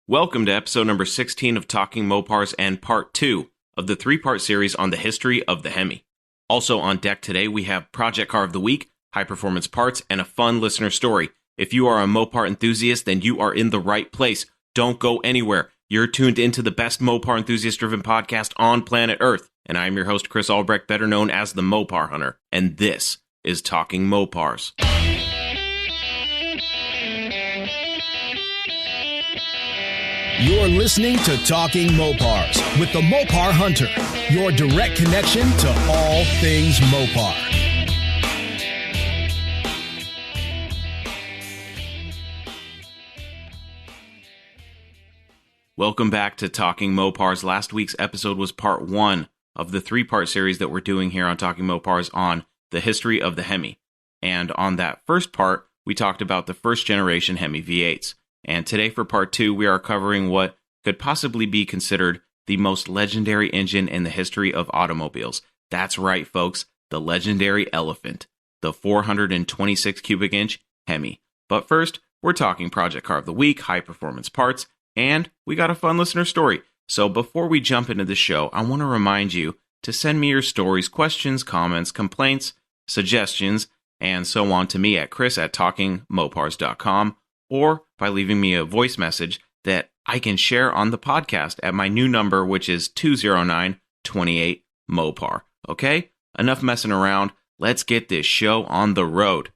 Welcome to episode number 16 of Talking Mopars and part 2 of the 3-part series on the history of the Hemi. Also on deck today, we have Project Car of the Week, high-performance parts, and a fun listener story. If you are a Mopar enthusiast, then you are in the right place. Don't go anywhere. You're tuned into the best Mopar enthusiast-driven podcast on planet Earth. And I am your host, Chris Albrecht, better known as the Mopar Hunter. And this is Talking Mopars. You're listening to Talking Mopars with the Mopar Hunter, your direct connection to all things Mopar. Welcome back to Talking Mopars. Last week's episode was part 1 of the 3-part series that we're doing here on Talking Mopars on the history of the Hemi. And on that first part, we talked about the first generation Hemi V8s. And today for part 2, we are covering what could possibly be considered the most legendary engine in the history of automobiles. That's right, folks, the legendary elephant, the 426 cubic inch Hemi. But first, we're talking Project Car of the Week, high performance parts, and we got a fun listener story. So before we jump into the show, I want to remind you to send me your stories, questions, comments, complaints, suggestions, and so on to me at chris@talkingmopars.com, or by leaving me a voice message that I can share on the podcast at my new number, which is 209-28-MOPAR. Okay? Enough messing around. Let's get this show on the road.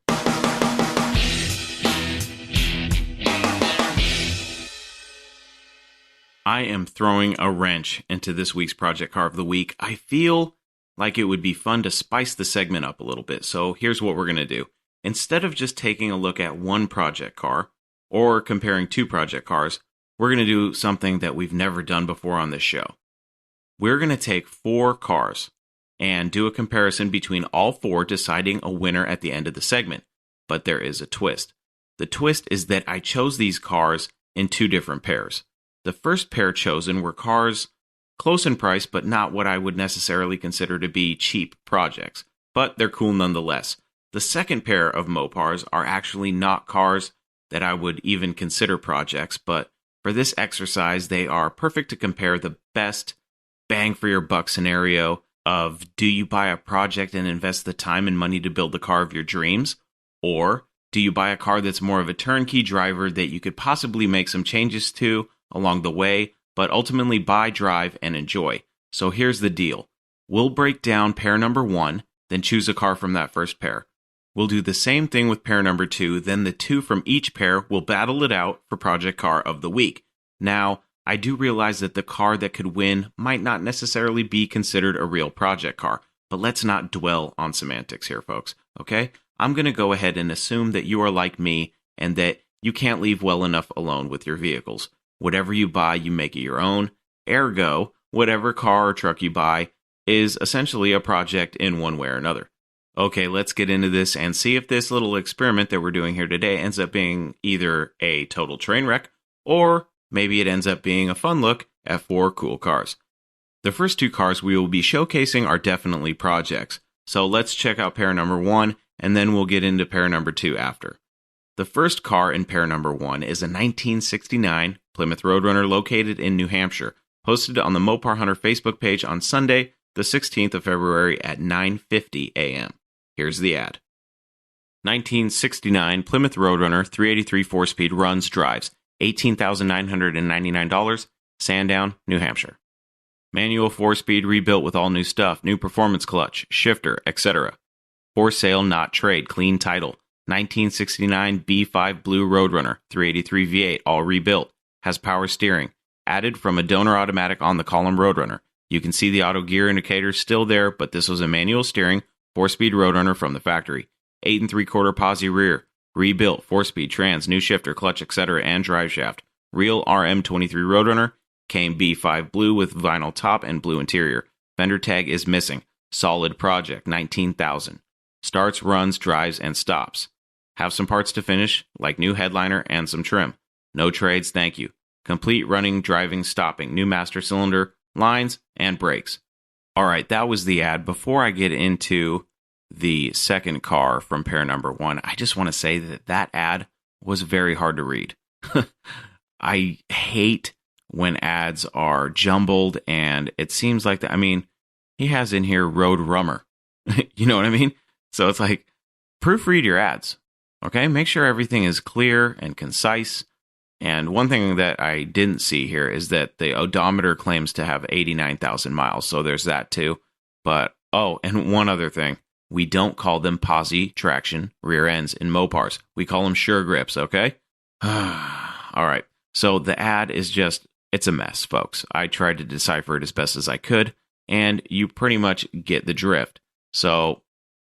I am throwing a wrench into this week's Project Car of the Week. I feel like it would be fun to spice the segment up a little bit. So here's what we're going to do. Instead of just taking a look at one project car, or comparing 2 project cars, we're going to do something that we've never done before on this show. We're going to take 4 cars and do a comparison between all 4, deciding a winner at the end of the segment. But there is a twist. The twist is that I chose these cars in 2 different pairs. The first pair chosen were cars close in price, but not what I would necessarily consider to be cheap projects. But they're cool nonetheless. The second pair of Mopars are actually not cars that I would even consider projects, but for this exercise, they are perfect to compare the best bang for your buck scenario of, do you buy a project and invest the time and money to build the car of your dreams? Or do you buy a car that's more of a turnkey driver that you could possibly make some changes to along the way, but ultimately buy, drive, and enjoy? So here's the deal. We'll break down pair number 1, then choose a car from that first pair. We'll do the same thing with pair number 2, then the 2 from each pair will battle it out for Project Car of the Week. Now, I do realize that the car that could win might not necessarily be considered a real project car, but let's not dwell on semantics here, folks, okay? I'm going to go ahead and assume that you are like me and that you can't leave well enough alone with your vehicles. Whatever you buy, you make it your own. Ergo, whatever car or truck you buy is essentially a project in one way or another. Okay, let's get into this and see if this little experiment that we're doing here today ends up being either a total train wreck, or maybe it ends up being a fun look at 4 cool cars. The first 2 cars we will be showcasing are definitely projects, so let's check out pair number 1, and then we'll get into pair number 2 after. The first car in pair number 1 is a 1969 Plymouth Roadrunner located in New Hampshire, posted on the Mopar Hunter Facebook page on Sunday, the 16th of February at 9:50 a.m. Here's the ad. 1969 Plymouth Roadrunner 383 4-speed runs, drives, $18,999, Sandown, New Hampshire. Manual 4-speed rebuilt with all new stuff, new performance clutch, shifter, etc. For sale, not trade, clean title. 1969 B5 Blue Roadrunner 383 V8, all rebuilt, has power steering, added from a donor automatic on the column Roadrunner. You can see the auto gear indicator still there, but this was a manual steering 4-speed Roadrunner from the factory. 8 3/4 posi rear, rebuilt 4-speed trans, new shifter, clutch, etc., and drive shaft. Real RM23 Roadrunner, came B5 blue with vinyl top and blue interior. Fender tag is missing. Solid project, $19,000. Starts, runs, drives, and stops. Have some parts to finish, like new headliner and some trim. No trades, thank you. Complete running, driving, stopping, new master cylinder, lines, and brakes. Alright, that was the ad. Before I get into the second car from pair number 1, I just want to say that that ad was very hard to read. I hate when ads are jumbled, and it seems like that. I mean, he has in here Roadrunner. You know what I mean? So it's like, proofread your ads. Okay, make sure everything is clear and concise. And one thing that I didn't see here is that the odometer claims to have 89,000 miles. So there's that too. But, oh, and one other thing. We don't call them posi traction rear ends in Mopars. We call them sure grips, okay? All right. So the ad is just, it's a mess, folks. I tried to decipher it as best as I could, and you pretty much get the drift. So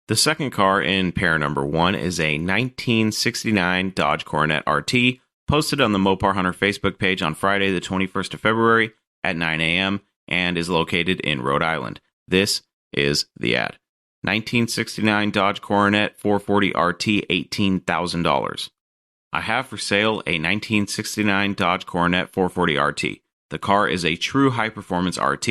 the second car in pair number 1 is a 1969 Dodge Coronet Rt, posted on the Mopar Hunter Facebook page on Friday, the 21st of February at 9 a.m., and is located in Rhode Island. This is the ad. 1969 Dodge Coronet 440 RT, $18,000. I have for sale a 1969 Dodge Coronet 440 RT. The car is a true high-performance RT.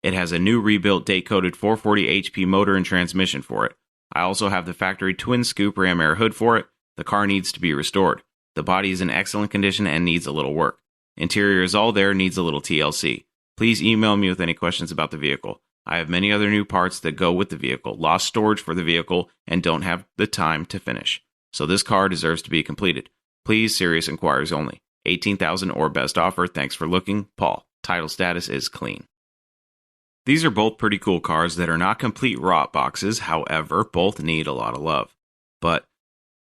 It has a new rebuilt date-coded 440 HP motor and transmission for it. I also have the factory twin scoop ram air hood for it. The car needs to be restored. The body is in excellent condition and needs a little work. Interior is all there, needs a little TLC. Please email me with any questions about the vehicle. I have many other new parts that go with the vehicle, lost storage for the vehicle, and don't have the time to finish. So this car deserves to be completed. Please, serious inquiries only. $18,000 or best offer. Thanks for looking. Paul. Title status is clean. These are both pretty cool cars that are not complete rot boxes. However, both need a lot of love. But,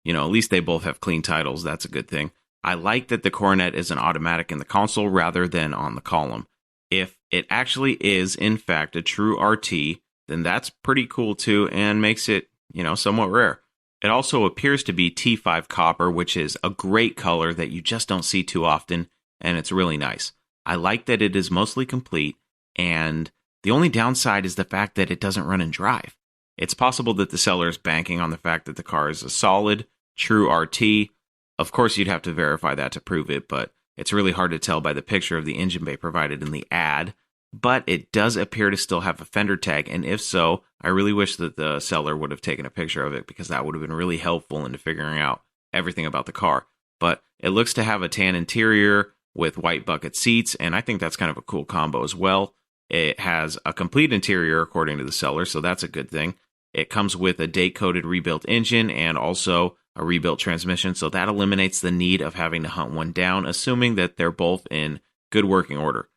at least they both have clean titles. That's a good thing. I like that the Coronet is an automatic in the console rather than on the column. If it actually is, in fact, a true RT, then that's pretty cool too and makes it, somewhat rare. It also appears to be T5 copper, which is a great color that you just don't see too often, and it's really nice. I like that it is mostly complete, and the only downside is the fact that it doesn't run and drive. It's possible that the seller is banking on the fact that the car is a solid, true RT. Of course, you'd have to verify that to prove it, but it's really hard to tell by the picture of the engine bay provided in the ad. But it does appear to still have a fender tag, and if so, I really wish that the seller would have taken a picture of it because that would have been really helpful into figuring out everything about the car. But it looks to have a tan interior with white bucket seats, and I think that's kind of a cool combo as well. It has a complete interior according to the seller, so that's a good thing. It comes with a date-coded rebuilt engine and also a rebuilt transmission, so that eliminates the need of having to hunt one down, assuming that they're both in good working order.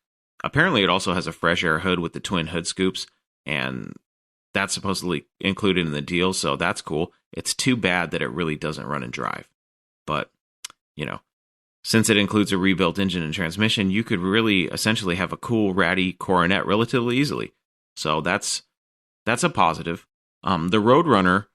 Apparently, it also has a fresh air hood with the twin hood scoops, and that's supposedly included in the deal, so that's cool. It's too bad that it really doesn't run and drive. But, since it includes a rebuilt engine and transmission, you could really essentially have a cool, ratty Coronet relatively easily. So that's a positive. The Roadrunner,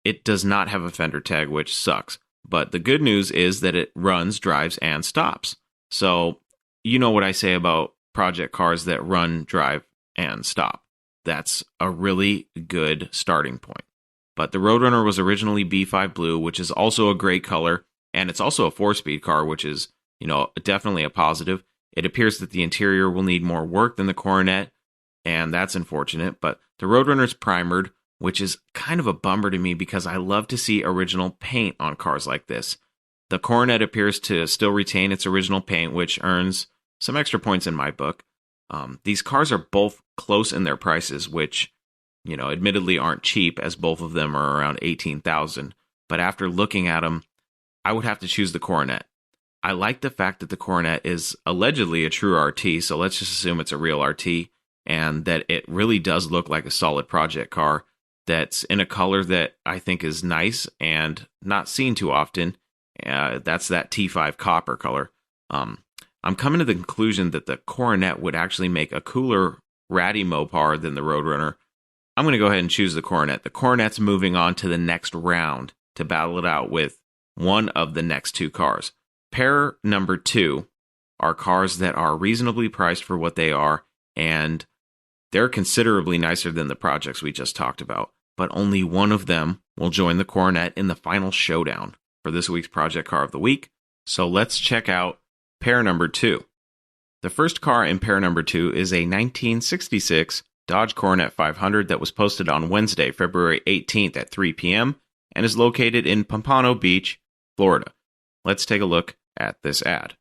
it does not have a fender tag, which sucks. But the good news is that it runs, drives, and stops. So, you know what I say about project cars that run, drive, and stop. That's a really good starting point. But the Roadrunner was originally B5 blue, which is also a great color, and it's also a 4-speed car, which is, definitely a positive. It appears that the interior will need more work than the Coronet, and that's unfortunate. But the Roadrunner's primered, which is kind of a bummer to me because I love to see original paint on cars like this. The Coronet appears to still retain its original paint, which earns some extra points in my book. These cars are both close in their prices, which, admittedly aren't cheap, as both of them are around $18,000. But after looking at them, I would have to choose the Coronet. I like the fact that the Coronet is allegedly a true RT, so let's just assume it's a real RT, and that it really does look like a solid project car that's in a color that I think is nice and not seen too often. That's that T5 copper color. I'm coming to the conclusion that the Coronet would actually make a cooler, ratty Mopar than the Roadrunner. I'm going to go ahead and choose the Coronet. The Coronet's moving on to the next round to battle it out with one of the next two cars. Pair number 2 are cars that are reasonably priced for what they are, and they're considerably nicer than the projects we just talked about. But only one of them will join the Coronet in the final showdown for this week's Project Car of the Week. So let's check out pair number 2. The first car in pair number 2 is a 1966 Dodge Coronet 500 that was posted on Wednesday, February 18th at 3 p.m. and is located in Pompano Beach, Florida. Let's take a look at this ad.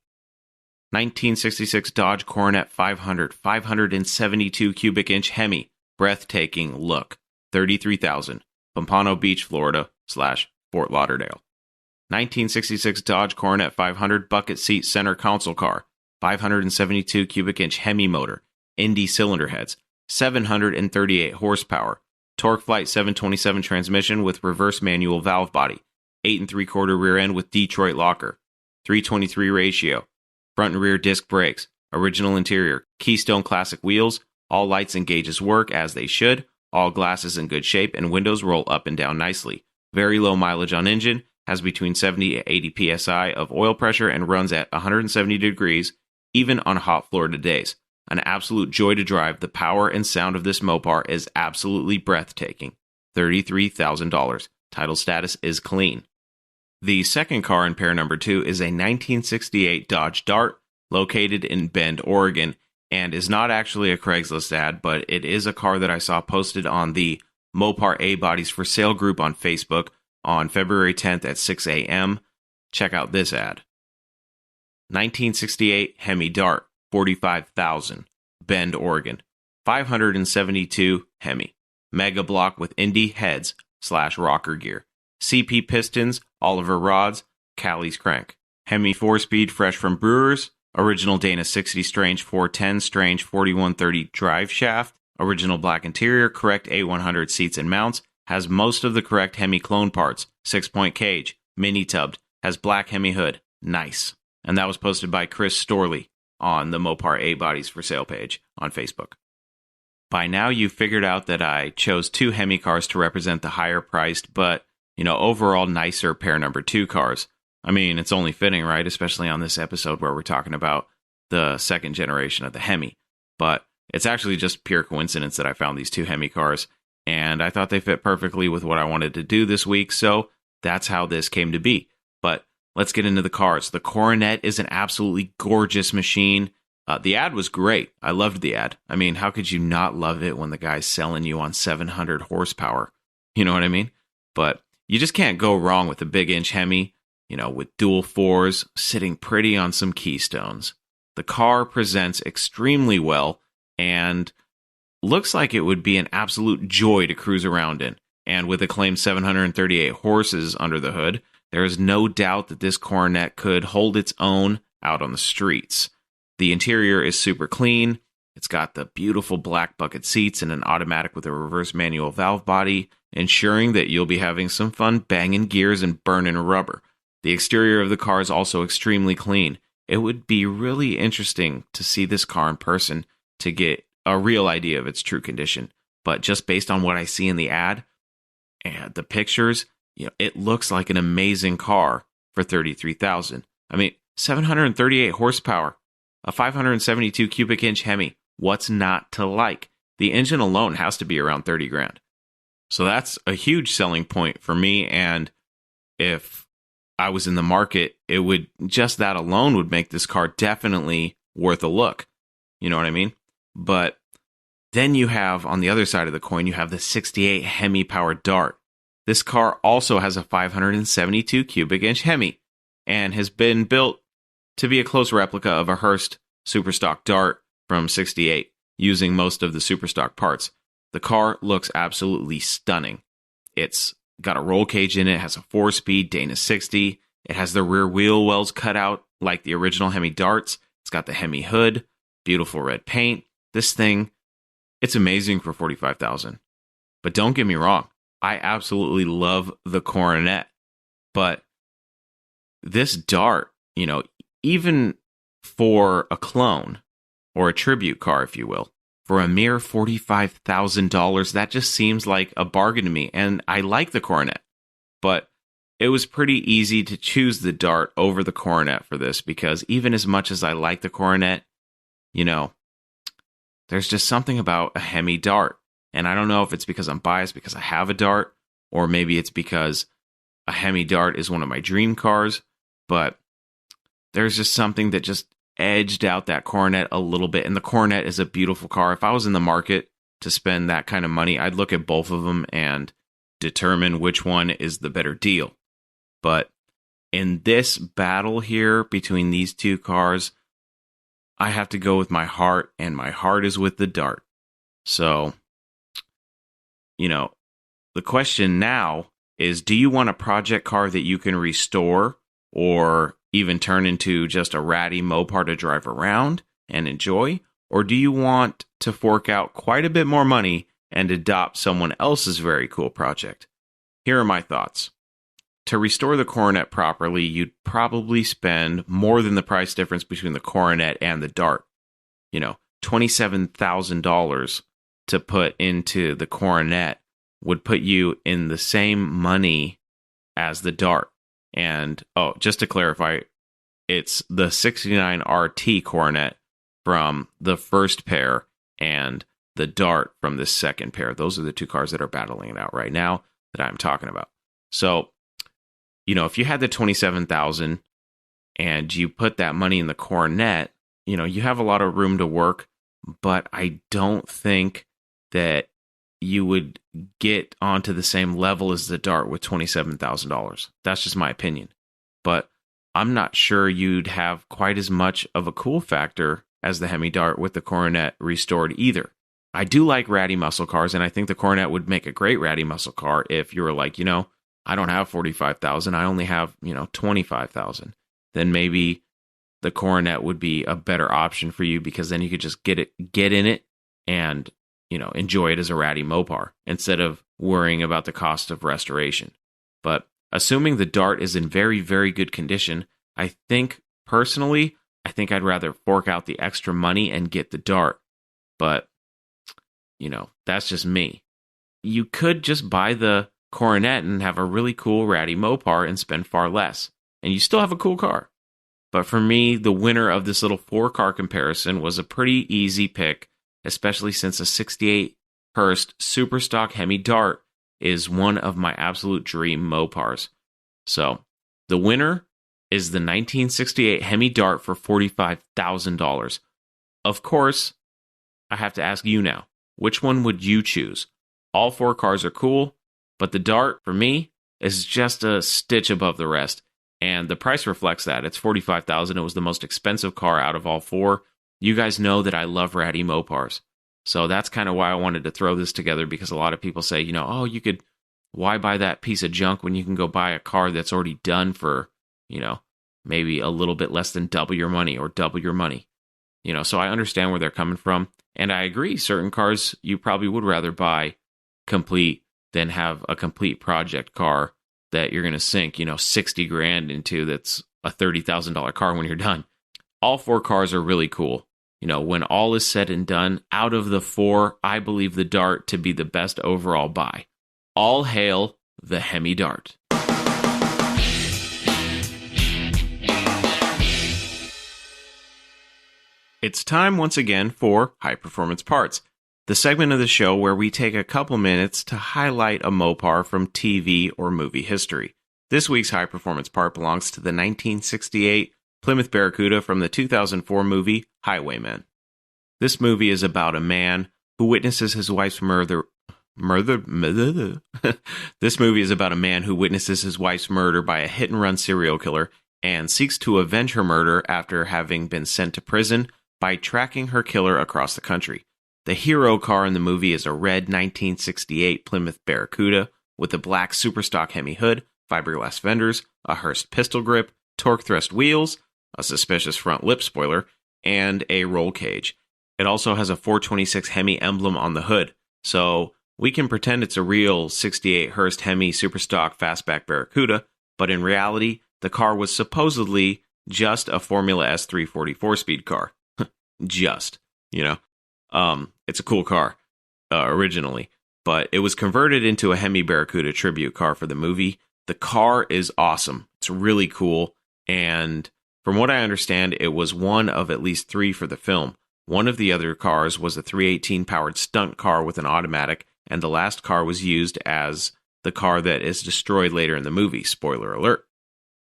1966 Dodge Coronet 500, 572 cubic inch Hemi, breathtaking look, $33,000, Pompano Beach, Florida / Fort Lauderdale. 1966 Dodge Coronet 500 bucket seat center console car, 572 cubic inch Hemi motor, Indy cylinder heads, 738 horsepower, torque flight 727 transmission with reverse manual valve body, 8 3/4 rear end with Detroit locker, 323 ratio, front and rear disc brakes, original interior, Keystone classic wheels, all lights and gauges work as they should, all glasses in good shape, and windows roll up and down nicely. Very low mileage on engine, has between 70 and 80 psi of oil pressure and runs at 170 degrees, even on hot Florida days. An absolute joy to drive. The power and sound of this Mopar is absolutely breathtaking. $33,000. Title status is clean. The second car in pair number 2 is a 1968 Dodge Dart located in Bend, Oregon, and is not actually a Craigslist ad, but it is a car that I saw posted on the Mopar A-Bodies for Sale group on Facebook on February 10th at 6 a.m. Check out this ad. 1968 Hemi Dart, $45,000, Bend, Oregon. 572 Hemi. Mega block with Indy heads / rocker gear. CP pistons, Oliver rods, Callie's crank. Hemi 4-speed fresh from Brewers. Original Dana 60 Strange 410 Strange 4130 drive shaft. Original black interior, correct A100 seats and mounts. Has most of the correct Hemi clone parts. 6-point cage. Mini tubbed. Has black Hemi hood. Nice. And that was posted by Chris Storley on the Mopar A-Bodies for Sale page on Facebook. By now you've figured out that I chose 2 Hemi cars to represent the higher priced, but, overall nicer pair number 2 cars. I mean, it's only fitting, right? Especially on this episode where we're talking about the second generation of the Hemi. But it's actually just pure coincidence that I found these 2 Hemi cars, and I thought they fit perfectly with what I wanted to do this week, so that's how this came to be. But let's get into the cars. The Coronet is an absolutely gorgeous machine. The ad was great. I loved the ad. I mean, how could you not love it when the guy's selling you on 700 horsepower? You know what I mean? But you just can't go wrong with a big inch Hemi, with dual 4s sitting pretty on some Keystones. The car presents extremely well and looks like it would be an absolute joy to cruise around in. And with a claimed 738 horses under the hood, there is no doubt that this Coronet could hold its own out on the streets. The interior is super clean. It's got the beautiful black bucket seats and an automatic with a reverse manual valve body, ensuring that you'll be having some fun banging gears and burning rubber. The exterior of the car is also extremely clean. It would be really interesting to see this car in person to get a real idea of its true condition. But just based on what I see in the ad and the pictures, it looks like an amazing car for $33,000. I mean, 738 horsepower, a 572 cubic inch Hemi. What's not to like? The engine alone has to be around $30,000. So that's a huge selling point for me. And if I was in the market, just that alone would make this car definitely worth a look. You know what I mean? But then you have, on the other side of the coin, you have the 68 Hemi powered Dart. This car also has a 572 cubic inch Hemi and has been built to be a close replica of a Hurst Superstock Dart from 68, using most of the Superstock parts. The car looks absolutely stunning. It's got a roll cage in it, has a 4-speed Dana 60. It has the rear wheel wells cut out like the original Hemi Darts. It's got the Hemi hood, beautiful red paint. This thing, it's amazing for $45,000. But don't get me wrong, I absolutely love the Coronet. But this Dart, even for a clone, or a tribute car, if you will, for a mere $45,000, that just seems like a bargain to me. And I like the Coronet, but it was pretty easy to choose the Dart over the Coronet for this, because even as much as I like the Coronet, there's just something about a Hemi Dart. And I don't know if it's because I'm biased because I have a Dart, or maybe it's because a Hemi Dart is one of my dream cars, but there's just something that just edged out that Coronet a little bit. And the Coronet is a beautiful car. If I was in the market to spend that kind of money, I'd look at both of them and determine which one is the better deal. But in this battle here between these two cars, I have to go with my heart, and my heart is with the Dart. So, the question now is, do you want a project car that you can restore or even turn into just a ratty Mopar to drive around and enjoy? Or do you want to fork out quite a bit more money and adopt someone else's very cool project? Here are my thoughts. To restore the Coronet properly, you'd probably spend more than the price difference between the Coronet and the Dart. $27,000 to put into the Coronet would put you in the same money as the Dart. And, just to clarify, it's the 69 RT Coronet from the first pair and the Dart from the second pair. Those are the two cars that are battling it out right now that I'm talking about. So, if you had the $27,000 and you put that money in the Coronet, you have a lot of room to work, but I don't think that you would get onto the same level as the Dart with $27,000. That's just my opinion. But I'm not sure you'd have quite as much of a cool factor as the Hemi Dart with the Coronet restored either. I do like ratty muscle cars, and I think the Coronet would make a great ratty muscle car if you were like, I don't have $45,000, I only have, $25,000. Then maybe the Coronet would be a better option for you, because then you could just get in it and, enjoy it as a ratty Mopar instead of worrying about the cost of restoration. But assuming the Dart is in very, very good condition, I think I'd rather fork out the extra money and get the Dart. But, that's just me. You could just buy the Coronet and have a really cool ratty Mopar and spend far less, and you still have a cool car. But for me, the winner of this little 4-car comparison was a pretty easy pick, especially since a 68 Hurst super stock Hemi Dart is one of my absolute dream Mopars. So, the winner is the 1968 Hemi Dart for $45,000. Of course, I have to ask you now, which one would you choose? All 4 cars are cool, but the Dart, for me, is just a stitch above the rest. And the price reflects that. It's $45,000. It was the most expensive car out of all 4. You guys know that I love ratty Mopars. So that's kind of why I wanted to throw this together, because a lot of people say, why buy that piece of junk when you can go buy a car that's already done for, maybe a little bit less than double your money or double your money. So I understand where they're coming from. And I agree, certain cars you probably would rather buy complete than have a complete project car that you're going to sink, $60,000 into, that's a $30,000 car when you're done. All 4 cars are really cool. When all is said and done, out of the 4, I believe the Dart to be the best overall buy. All hail the Hemi Dart. It's time once again for High Performance Parts, the segment of the show where we take a couple minutes to highlight a Mopar from TV or movie history. This week's High Performance Part belongs to the 1968 Plymouth Barracuda from the 2004 movie Highwayman. This movie is about a man who witnesses his wife's murder. This movie is about a man who witnesses his wife's murder by a hit-and-run serial killer and seeks to avenge her murder after having been sent to prison by tracking her killer across the country. The hero car in the movie is a red 1968 Plymouth Barracuda with a black superstock Hemi hood, fiberglass fenders, a Hurst pistol grip, torque thrust wheels, a suspicious front lip spoiler, and a roll cage. It also has a 426 Hemi emblem on the hood, so we can pretend it's a real 68 Hurst Hemi superstock fastback Barracuda, but in reality, the car was supposedly just a Formula S 344 speed car. Just, it's a cool car, originally, but it was converted into a Hemi Barracuda tribute car for the movie. The car is awesome. It's really cool, and from what I understand, it was one of at least 3 for the film. One of the other cars was a 318 powered stunt car with an automatic, and the last car was used as the car that is destroyed later in the movie. Spoiler alert.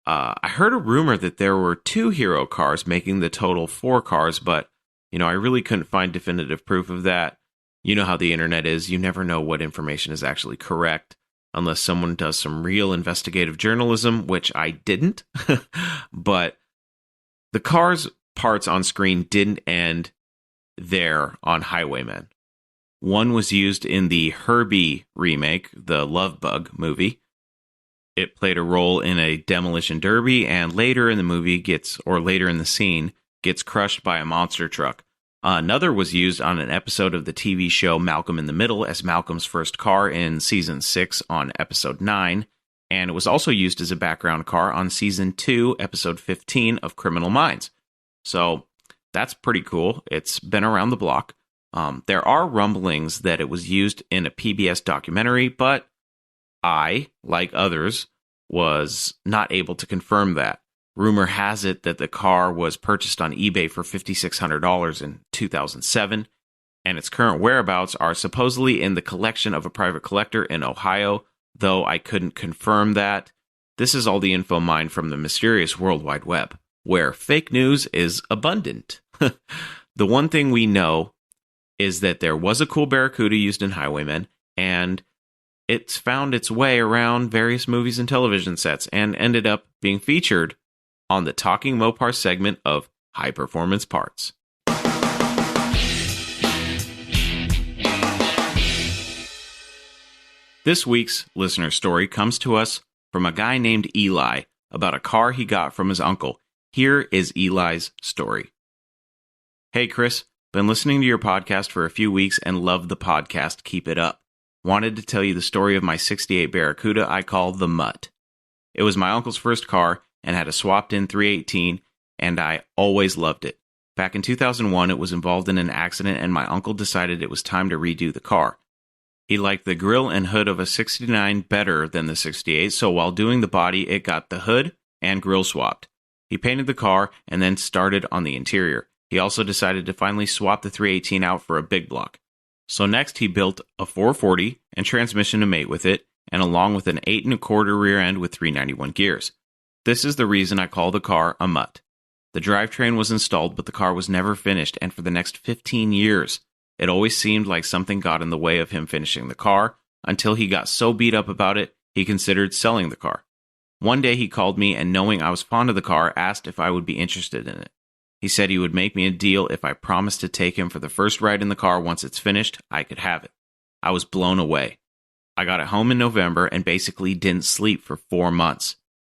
I heard a rumor that there were 2 hero cars, making the total 4 cars, but I really couldn't find definitive proof of that. You know how the internet is. You never know what information is actually correct unless someone does some real investigative journalism, which I didn't. But the cars parts on screen didn't end there on Highwayman. One was used in the Herbie remake, the Love Bug movie. It played a role in a demolition derby, and later in the scene, gets crushed by a monster truck. Another was used on an episode of the TV show Malcolm in the Middle as Malcolm's first car in Season 6 on Episode 9, and it was also used as a background car on Season 2, Episode 15 of Criminal Minds. So that's pretty cool. It's been around the block. There are rumblings that it was used in a PBS documentary, but I, like others, was not able to confirm that. Rumor has it that the car was purchased on eBay for $5,600 in 2007, and its current whereabouts are supposedly in the collection of a private collector in Ohio, though I couldn't confirm that. This is all the info mined from the mysterious World Wide Web, where fake news is abundant. The one thing we know is that there was a cool Barracuda used in Highwaymen, and it's found its way around various movies and television sets, and ended up being featured on the Talking Mopars segment of High Performance Parts. This week's listener story comes to us from a guy named Eli about a car he got from his uncle. Here is Eli's story. Hey Chris, been listening to your podcast for a few weeks and love the podcast. Keep it up. Wanted to tell you the story of my 68 Barracuda I call the Mutt. It was my uncle's first car and had a swapped-in 318, and I always loved it. Back in 2001, it was involved in an accident, and my uncle decided it was time to redo the car. He liked the grille and hood of a 69 better than the 68, so while doing the body, it got the hood and grille swapped. He painted the car and then started on the interior. He also decided to finally swap the 318 out for a big block. So next he built a 440 and transmission to mate with it, and along with an 8 1/4 rear end with 391 gears. This is the reason I call the car a Mutt. The drivetrain was installed, but the car was never finished, and for the next 15 years, it always seemed like something got in the way of him finishing the car, until he got so beat up about it, he considered selling the car. One day he called me, and knowing I was fond of the car, asked if I would be interested in it. He said he would make me a deal if I promised to take him for the first ride in the car once it's finished, I could have it. I was blown away. I got it home in November and basically didn't sleep for 4 months.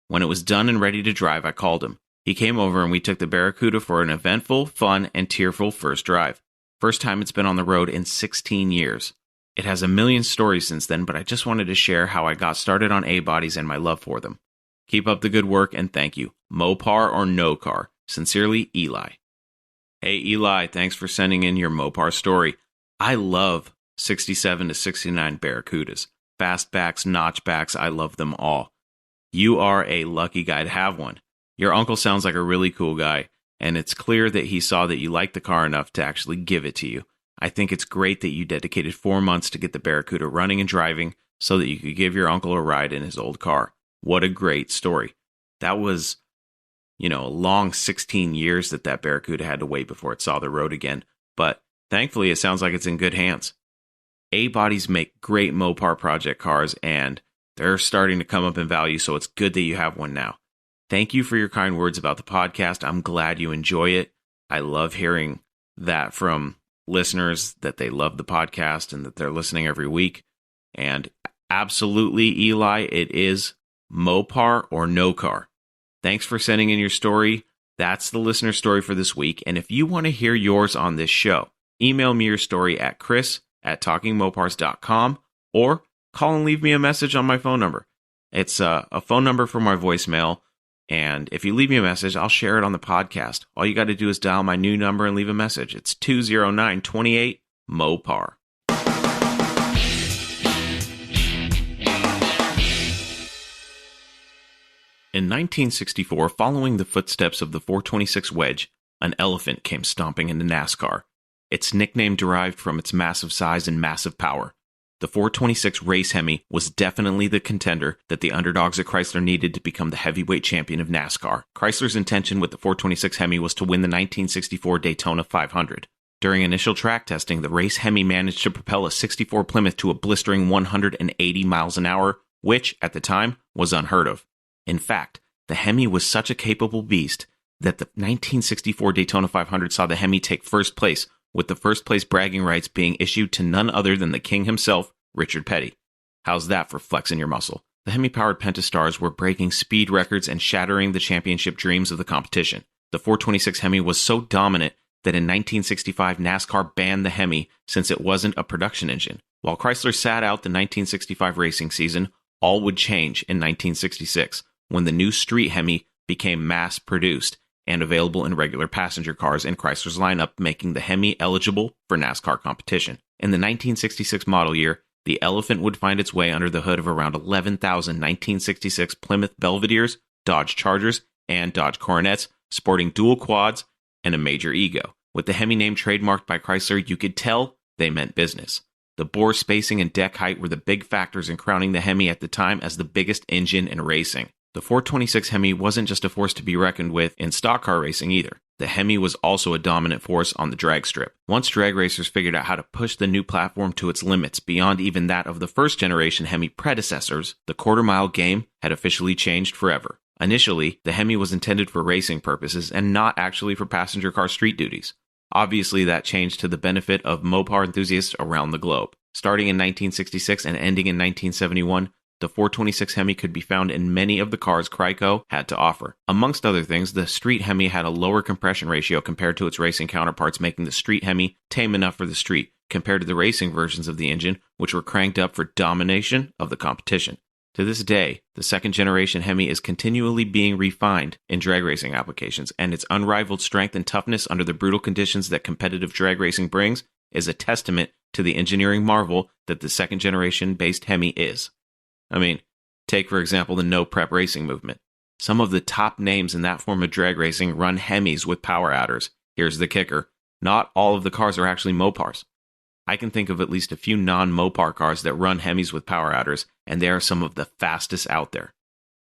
When it was done and ready to drive, I called him. He came over and we took the Barracuda for an eventful, fun, and tearful first drive. First time it's been on the road in 16 years. It has a million stories since then, but I just wanted to share how I got started on A-bodies and my love for them. Keep up the good work and thank you. Mopar or no car. Sincerely, Eli. Hey Eli, thanks for sending in your Mopar story. I love 67 to 69 Barracudas. Fastbacks, notchbacks, I love them all. You are a lucky guy to have one. Your uncle sounds like a really cool guy, and it's clear that he saw that you liked the car enough to actually give it to you. I think it's great that you dedicated 4 months to get the Barracuda running and driving so that you could give your uncle a ride in his old car. What a great story. That was, a long 16 years that Barracuda had to wait before it saw the road again, but thankfully it sounds like it's in good hands. A-bodies make great Mopar project cars, and they're starting to come up in value, so it's good that you have one now. Thank you for your kind words about the podcast. I'm glad you enjoy it. I love hearing that from listeners, that they love the podcast and that they're listening every week. And absolutely, Eli, it is Mopar or no car. Thanks for sending in your story. That's the listener story for this week. And if you want to hear yours on this show, email me your story at chris@talkingmopars.com or call and leave me a message on my phone number. It's a phone number for my voicemail, and if you leave me a message, I'll share it on the podcast. All you got to do is dial my new number and leave a message. It's 209-28-MOPAR. In 1964, following the footsteps of the 426 Wedge, an elephant came stomping into NASCAR. Its nickname derived from its massive size and massive power. The 426 race Hemi was definitely the contender that the underdogs at Chrysler needed to become the heavyweight champion of NASCAR. Chrysler's intention with the 426 Hemi was to win the 1964 Daytona 500. During initial track testing, the race Hemi managed to propel a 64 Plymouth to a blistering 180 miles an hour, which, at the time, was unheard of. In fact, the Hemi was such a capable beast that the 1964 Daytona 500 saw the Hemi take first place, with the first place bragging rights being issued to none other than the king himself, Richard Petty. How's that for flexing your muscle? The Hemi-powered Pentastars were breaking speed records and shattering the championship dreams of the competition. The 426 Hemi was so dominant that in 1965 NASCAR banned the Hemi since it wasn't a production engine. While Chrysler sat out the 1965 racing season, all would change in 1966 when the new street Hemi became mass-produced and available in regular passenger cars in Chrysler's lineup, making the Hemi eligible for NASCAR competition. In the 1966 model year, the Elephant would find its way under the hood of around 11,000 1966 Plymouth Belvederes, Dodge Chargers, and Dodge Coronets, sporting dual quads and a major ego. With the Hemi name trademarked by Chrysler, you could tell they meant business. The bore spacing and deck height were the big factors in crowning the Hemi at the time as the biggest engine in racing. The 426 Hemi wasn't just a force to be reckoned with in stock car racing either. The Hemi was also a dominant force on the drag strip. Once drag racers figured out how to push the new platform to its limits beyond even that of the first generation Hemi predecessors, the quarter-mile game had officially changed forever. Initially, the Hemi was intended for racing purposes and not actually for passenger car street duties. Obviously, that changed to the benefit of Mopar enthusiasts around the globe. Starting in 1966 and ending in 1971, the 426 Hemi could be found in many of the cars Chrysler had to offer. Amongst other things, the street Hemi had a lower compression ratio compared to its racing counterparts, making the street Hemi tame enough for the street, compared to the racing versions of the engine, which were cranked up for domination of the competition. To this day, the second-generation Hemi is continually being refined in drag racing applications, and its unrivaled strength and toughness under the brutal conditions that competitive drag racing brings is a testament to the engineering marvel that the second-generation based Hemi is. I mean, take for example the no-prep racing movement. Some of the top names in that form of drag racing run Hemis with power adders. Here's the kicker. Not all of the cars are actually Mopars. I can think of at least a few non-Mopar cars that run Hemis with power adders, and they are some of the fastest out there.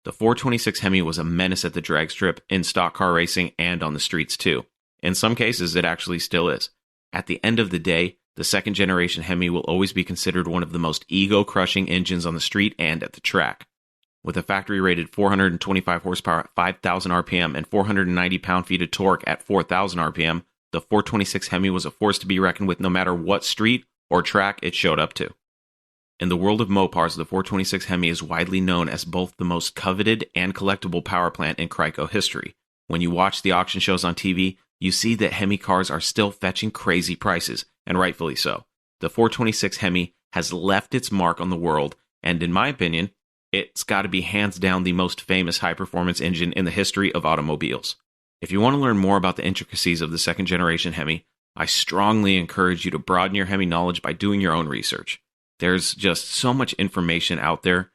The 426 Hemi was a menace at the drag strip, in stock car racing, and on the streets too. In some cases, it actually still is. At the end of the day, the second-generation Hemi will always be considered one of the most ego-crushing engines on the street and at the track. With a factory-rated 425 horsepower at 5,000 RPM and 490 pound-feet of torque at 4,000 RPM, the 426 Hemi was a force to be reckoned with no matter what street or track it showed up to. In the world of Mopars, the 426 Hemi is widely known as both the most coveted and collectible power plant in Chrysler history. When you watch the auction shows on TV, you see that Hemi cars are still fetching crazy prices, and rightfully so. The 426 Hemi has left its mark on the world, and in my opinion, it's got to be hands down the most famous high-performance engine in the history of automobiles. If you want to learn more about the intricacies of the second-generation Hemi, I strongly encourage you to broaden your Hemi knowledge by doing your own research. There's just so much information out there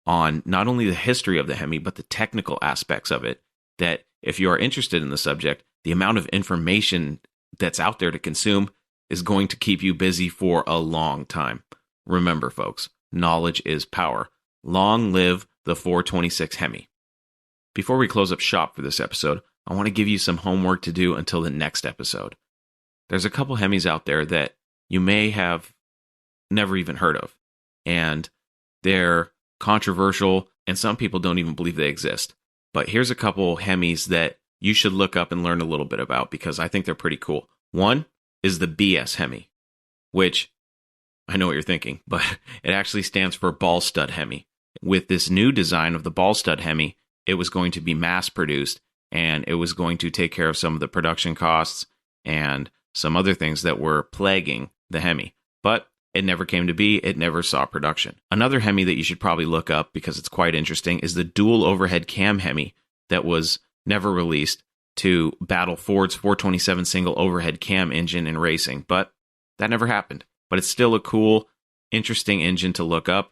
on not only the history of the Hemi, but the technical aspects of it, that if you are interested in the subject, the amount of information that's out there to consume is going to keep you busy for a long time. Remember, folks, knowledge is power. Long live the 426 Hemi. Before we close up shop for this episode, I want to give you some homework to do until the next episode. There's a couple Hemis out there that you may have never even heard of, and they're controversial, and some people don't even believe they exist. But here's a couple Hemis that you should look up and learn a little bit about because I think they're pretty cool. One is the BS Hemi, which I know what you're thinking, but it actually stands for Ball Stud Hemi. With this new design of the Ball Stud Hemi, it was going to be mass-produced, and it was going to take care of some of the production costs and some other things that were plaguing the Hemi. But it never came to be. It never saw production. Another Hemi that you should probably look up because it's quite interesting is the dual overhead cam Hemi that was never released to battle Ford's 427 single overhead cam engine in racing, but that never happened. But it's still a cool, interesting engine to look up.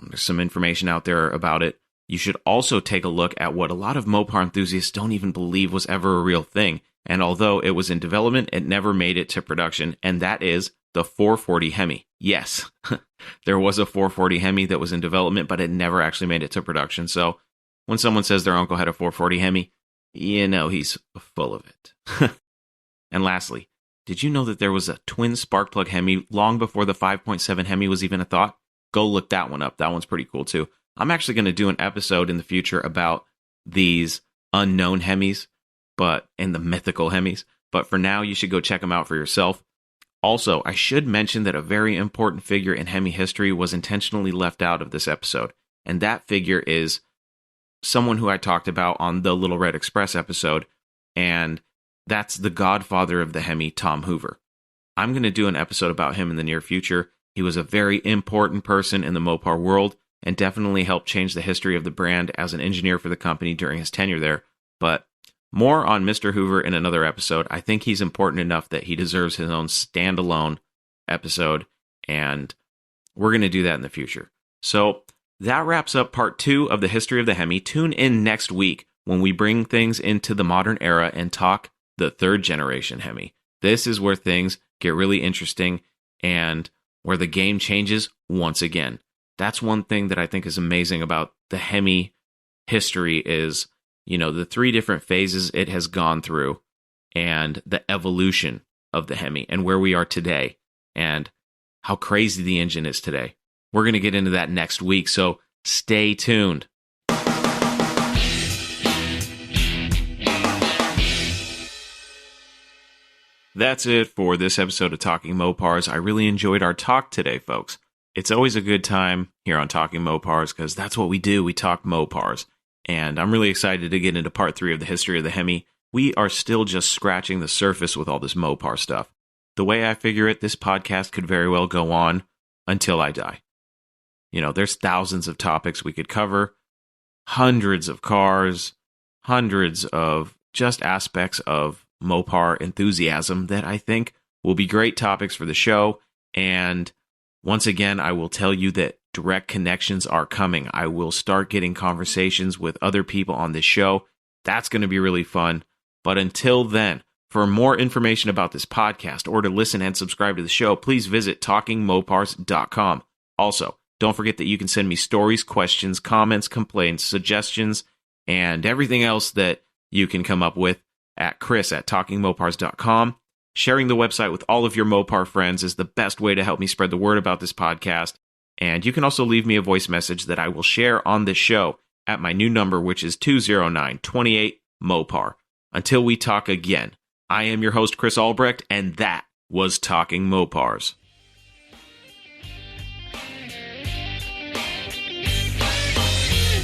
There's some information out there about it. You should also take a look at what a lot of Mopar enthusiasts don't even believe was ever a real thing, and although it was in development, it never made it to production, and that is the 440 Hemi. Yes, there was a 440 Hemi that was in development, but it never actually made it to production. So when someone says their uncle had a 440 Hemi, you know he's full of it. And lastly, did you know that there was a twin spark plug Hemi long before the 5.7 Hemi was even a thought? Go look that one up. That one's pretty cool too. I'm actually going to do an episode in the future about these unknown Hemis and the mythical Hemis. But for now, you should go check them out for yourself. Also, I should mention that a very important figure in Hemi history was intentionally left out of this episode, and that figure is someone who I talked about on the Little Red Express episode, and that's the godfather of the Hemi, Tom Hoover. I'm going to do an episode about him in the near future. He was a very important person in the Mopar world and definitely helped change the history of the brand as an engineer for the company during his tenure there. But more on Mr. Hoover in another episode. I think he's important enough that he deserves his own standalone episode, and we're going to do that in the future. So that wraps up part 2 of the history of the Hemi. Tune in next week when we bring things into the modern era and talk the 3rd generation Hemi. This is where things get really interesting and where the game changes once again. That's one thing that I think is amazing about the Hemi history is, the 3 different phases it has gone through and the evolution of the Hemi and where we are today and how crazy the engine is today. We're going to get into that next week, so stay tuned. That's it for this episode of Talking Mopars. I really enjoyed our talk today, folks. It's always a good time here on Talking Mopars because that's what we do. We talk Mopars. And I'm really excited to get into part 3 of the history of the Hemi. We are still just scratching the surface with all this Mopar stuff. The way I figure it, this podcast could very well go on until I die. There's thousands of topics we could cover, hundreds of cars, hundreds of just aspects of Mopar enthusiasm that I think will be great topics for the show. And once again, I will tell you that direct connections are coming. I will start getting conversations with other people on this show. That's going to be really fun. But until then, for more information about this podcast or to listen and subscribe to the show, please visit talkingmopars.com. Also, don't forget that you can send me stories, questions, comments, complaints, suggestions, and everything else that you can come up with at chris@talkingmopars.com. Sharing the website with all of your Mopar friends is the best way to help me spread the word about this podcast. And you can also leave me a voice message that I will share on this show at my new number, which is 209-28-MOPAR. Until we talk again, I am your host, Chris Albrecht, and that was Talking Mopars.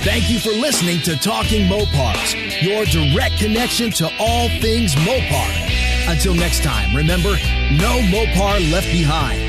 Thank you for listening to Talking Mopars, your direct connection to all things Mopar. Until next time, remember, no Mopar left behind.